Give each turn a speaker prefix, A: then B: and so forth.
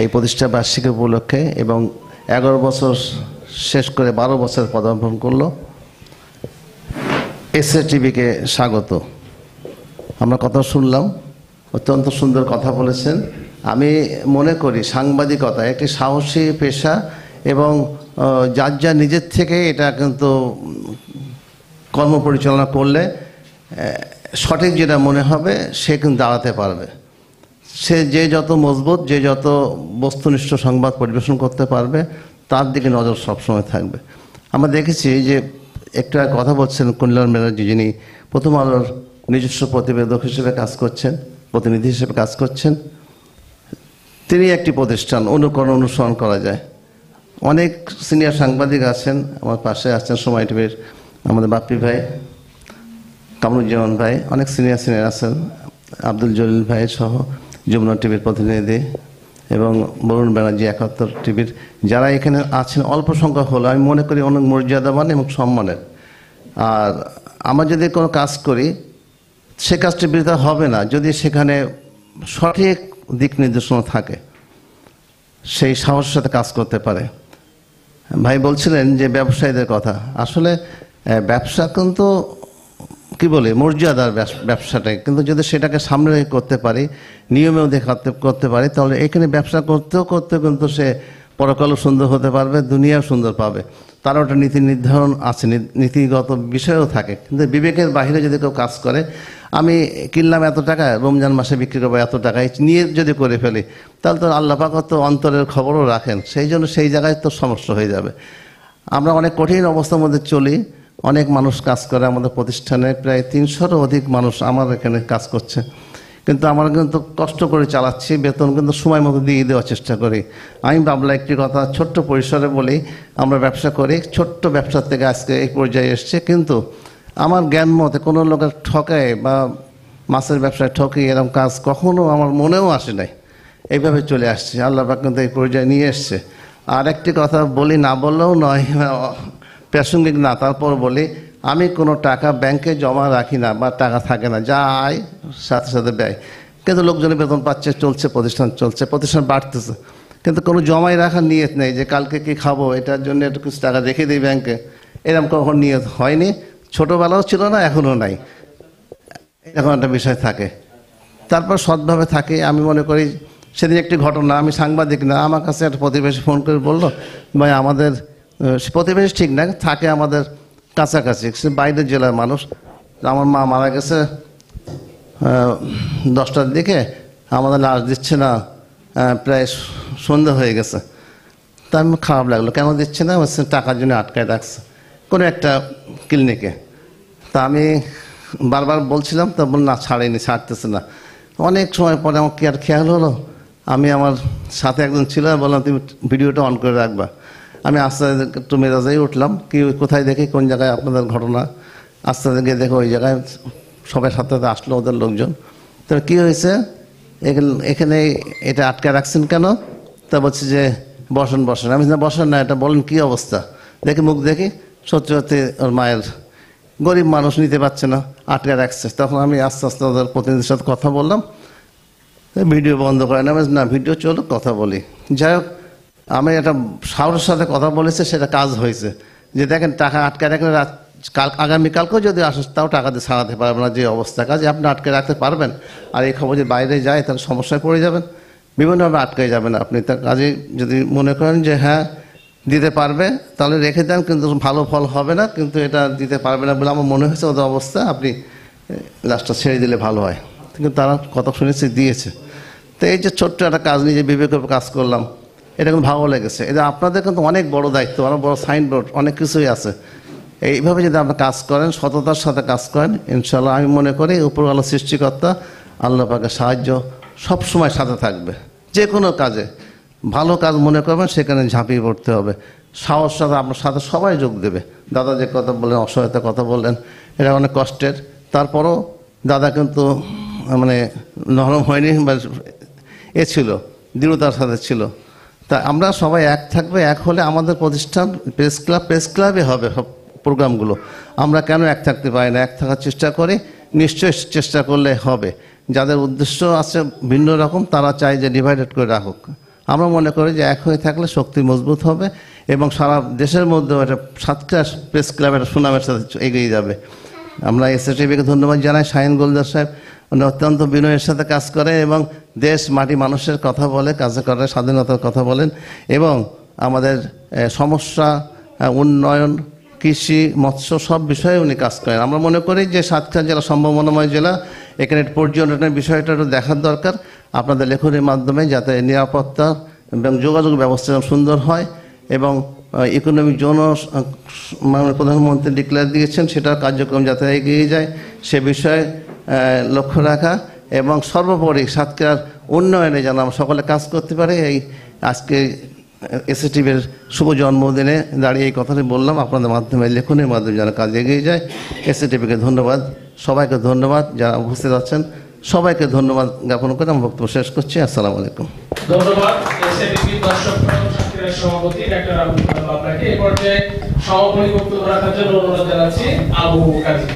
A: এই প্রতিষ্ঠা বার্ষিকী উপলক্ষে এবং 11 বছর শেষ করে 12 বছর পদার্পণ করলো। এসএ টিভিকে স্বাগত। আমরা কথা শুনলাম, অত্যন্ত সুন্দর কথা বলেছেন। আমি মনে করি সাংবাদিকতা একটি সাহসী পেশা এবং যার যা নিজের থেকে এটা কিন্তু কর্ম পরিচালনা করলে সঠিক যেটা মনে হবে সে কিন্তু দাঁড়াতে পারবে। সে যে যত মজবুত, যে যত বস্তুনিষ্ঠ সংবাদ পরিবেশন করতে পারবে তার দিকে নজর সবসময় থাকবে। আমরা দেখেছি যে একটা কথা বলছেন কল্যাণ ব্যানার্জি, যিনি প্রথম আলোর নিজস্ব প্রতিবেদক হিসেবে কাজ করছেন, প্রতিনিধি হিসেবে কাজ করছেন। তিনি একটি প্রতিষ্ঠান, অনুসরণ করা যায়। অনেক সিনিয়র সাংবাদিক আছেন, আমার পাশে আছেন সময় টিভির আমাদের বাপ্পি ভাই, কামরুজ্জামান ভাই, অনেক সিনিয়র আছেন, আব্দুল জলিল ভাই সহ যমুনা টিভির প্রতিনিধি এবং বরুণ ব্যানার্জি 71 টিভির যারা এখানে আছেন অল্প সংখ্যক হলো আমি মনে করি অনেক মর্যাদাবান এবং সম্মানের। আর আমরা যদি কোনো কাজ করি সে কাজটি বৃথা হবে না যদি সেখানে সঠিক দিক নির্দেশনা থাকে, সেই সাহসের সাথে কাজ করতে পারে। ভাই বলছিলেন যে ব্যবসায়ীদের কথা, আসলে ব্যবসা কিন্তু কি বলে মর্যাদার ব্যবসাটাই, কিন্তু যদি সেটাকে সামনে রেখে করতে পারি, নিয়মেও করতে পারি, তাহলে এখানে ব্যবসা করতেও কিন্তু সে পরকালও সুন্দর হতে পারবে, দুনিয়াও সুন্দর পাবে। তার ওটা নীতি নির্ধারণ আছে, নীতিগত বিষয়ও থাকে। কিন্তু বিবেকের বাইরে যদি কেউ কাজ করে, আমি কিনলাম এত টাকা, রমজান মাসে বিক্রি করবো এত টাকায় নিয়ে যদি করে ফেলি, তাহলে তো আল্লাহ পাক তো অন্তরের খবরও রাখেন। সেই জন্য সেই জায়গায় তো সমস্যা হয়ে যাবে। আমরা অনেক কঠিন অবস্থার মধ্যে চলি, অনেক মানুষ কাজ করে আমাদের প্রতিষ্ঠানে, প্রায় 300-এরও অধিক মানুষ আমার এখানে কাজ করছে। কিন্তু আমরা কিন্তু কষ্ট করে চালাচ্ছি, বেতন কিন্তু সময় মতো দিয়ে দেওয়ার চেষ্টা করি। আমি ভাবলাম একটি কথা ছোট্ট পরিসরে বলি, আমরা ব্যবসা করি, ছোট্ট ব্যবসা থেকে আজকে এই পর্যায়ে এসছে। কিন্তু আমার জ্ঞান মতে কোনো লোকের ঠকায় বা মাছের ব্যবসায় ঠকি এরকম কাজ কখনো আমার মনেও আসে নাই। এইভাবে চলে আসছে, আল্লাহ পাক কিন্তু এই পর্যায়ে নিয়ে এসছে। আর একটি কথা বলি, না বললেও নয়, প্রাসঙ্গিক না, তারপর বলি, আমি কোনো টাকা ব্যাংকে জমা রাখি না বা টাকা থাকে না, যা আয় সাথে সাথে ব্যয়। কিন্তু লোকজনের বেতন পাচ্ছে, চলছে, প্রতিষ্ঠান চলছে, প্রতিষ্ঠান বাড়তেছে, কিন্তু কোনো জমাই রাখার নিয়ত নেই যে কালকে কি খাবো এটার জন্য একটু কিছু টাকা রেখে দিই ব্যাংকে, এরকম কখন নিয়ত হয়নি। ছোটোবেলাও ছিল না, এখনও নাই, এরকম একটা বিষয় থাকে। তারপর সৎভাবে থাকে। আমি মনে করি সেদিন একটি ঘটনা, আমি সাংবাদিক না, আমার কাছে একটা প্রতিবেশী ফোন করে বললো, ভাই আমাদের প্রতিবেশী ঠিক না, থাকে আমাদের কাছাকাছি, সে বাইরের জেলার মানুষ, আমার মা মারা গেছে 10টার দিকে, আমাদের লাশ দিচ্ছে না, প্রায় সন্ধ্যা হয়ে গেছে। তা আমি খারাপ লাগলো, কেন দিচ্ছে না, টাকার জন্য আটকায় রাখছে কোনো একটা ক্লিনিকে। তা আমি বারবার বলছিলাম, তা বল না ছাড়েনি, ছাড়তেছে না। অনেক সময় পরে আমার কি আর খেয়াল হলো, আমি আমার সাথে একজন ছিল, বললাম তুমি ভিডিওটা অন করে রাখবা। আমি আস্তে আস্তে একটু মেজাজেই উঠলাম, কি কোথায় দেখি কোন জায়গায় আপনাদের ঘটনা, আস্তে আস্তে গিয়ে দেখো ওই জায়গায় সবাই সাথে সাথে আসলো ওদের লোকজন। তো কী হয়েছে এখানে এটা আটকে রাখছেন কেন? তা বলছি যে বসেন। আমি বসেন না, এটা বলেন কী অবস্থা, দেখি মুখ দেখি, সত্যি সত্যি ওর মায়ের, গরিব মানুষ নিতে পারছে না, আটকে রাখছে। তখন আমি আস্তে আস্তে ওদের প্রতিনিধির সাথে কথা বললাম, ভিডিও বন্ধ করে না, ভিডিও চলো কথা বলি। যাই হোক, আমি একটা সাহসের সাথে কথা বলেছি, সেটা কাজ হয়েছে। যে দেখেন টাকা আটকে রাখলে আগামীকালকেও যদি আসে তাও টাকা দিয়ে ছাড়াতে পারবেন না, যে অবস্থা কাজে আপনি আটকে রাখতে পারবেন। আর এই খবর যে বাইরে যায় তাহলে সমস্যায় পড়ে যাবেন, বিভিন্নভাবে আটকে যাবেন আপনি। তার কাজে যদি মনে করেন যে হ্যাঁ দিতে পারবে তাহলে রেখে দেন, কিন্তু ভালো ফল হবে না, কিন্তু এটা দিতে পারবে না বলে আমার মনে হয়েছে ওদের অবস্থা, আপনি লাস্টটা ছেড়ে দিলে ভালো হয়। কিন্তু তারা কথা শুনেছে, দিয়েছে। তো এই যে ছোট্ট একটা কাজ, নিজে বিবেকের কাজ করলাম, এটা কিন্তু ভালো লেগেছে। এটা আপনাদের কিন্তু অনেক বড় দায়িত্ব, অনেক বড় সাইনবোর্ড, অনেক কিছুই আছে। এইভাবে যদি আপনি কাজ করেন, সততার সাথে কাজ করেন, ইনশাল্লাহ আমি মনে করি উপরওয়ালা সৃষ্টিকর্তা আল্লাহ পাকের সাহায্য সবসময় সাথে থাকবে। যে কোনো কাজে ভালো কাজ মনে করবেন, সেখানে ঝাঁপিয়ে পড়তে হবে। সাহস সাথে আপনার সাথে সবাই যোগ দেবে। দাদা যে কথা বললেন, অসহায়তার কথা বললেন, এটা অনেক কষ্টের। তারপরও দাদা কিন্তু মানে নরম হয়নি, বা ছিল, দৃঢ়তার সাথে ছিল। তা আমরা সবাই এক থাকবে, এক হলে আমাদের প্রতিষ্ঠান প্রেস ক্লাবে হবে সব প্রোগ্রামগুলো। আমরা কেন এক থাকতে পারি না? এক থাকার চেষ্টা করি, নিশ্চয়ই চেষ্টা করলে হবে। যাদের উদ্দেশ্য আছে ভিন্ন রকম, তারা চায় যে ডিভাইডেড করে রাখুক। আমরা মনে করি যে এক হয়ে থাকলে শক্তি মজবুত হবে এবং সারা দেশের মধ্যেও একটা সাতক্ষীরা প্রেস ক্লাব একটা সুনামের সাথে এগিয়ে যাবে। আমরা এসএসটিভিকে ধন্যবাদ জানাই। শাহিন গোলদার সাহেব উনি অত্যন্ত বিনয়ের সাথে কাজ করে এবং দেশ মাটি মানুষের কথা বলে, কাজে করে, স্বাধীনতার কথা বলেন এবং আমাদের সমস্যা, উন্নয়ন, কৃষি, মৎস্য সব বিষয়ে উনি কাজ করেন। আমরা মনে করি যে সাতক্ষীরা জেলা সম্ভাবনাময় জেলা, এখানে পর্যটনের বিষয়টা একটু দেখার দরকার আপনাদের লেখনের মাধ্যমে, যাতে নিরাপত্তা এবং যোগাযোগ ব্যবস্থা সুন্দর হয় এবং ইকোনমিক জোন মাননীয় প্রধানমন্ত্রী ডিক্লেয়ার দিয়েছেন, সেটার কার্যক্রম যাতে এগিয়ে যায় সে বিষয়ে লক্ষ্য রাখা এবং সর্বোপরি সাতক্ষীরার উন্নয়নে যেন আমরা সকলে কাজ করতে পারি। এই আজকে এসএসটিভির শুভ জন্মদিনে দাঁড়িয়ে এই কথাটি বললাম, আপনাদের মাধ্যমে লেখনের মাধ্যমে যেন কাজ এগিয়ে যায়। এসএসটিভিকে ধন্যবাদ, সবাইকে ধন্যবাদ, যারা উপস্থিত আছেন সবাইকে ধন্যবাদ জ্ঞাপন করে আমার বক্তব্য শেষ করছি। আসসালামু আলাইকুম।
B: ধন্যবাদ এসএসটিভি দর্শক সাতক্ষীরার সভাপতি ডাক্তার আবুল কালাম আপনাকে। এই পর্যায়ে সমাপনী বক্তব্য রাখার জন্য অনুরোধ জানাচ্ছি আবু কাজী।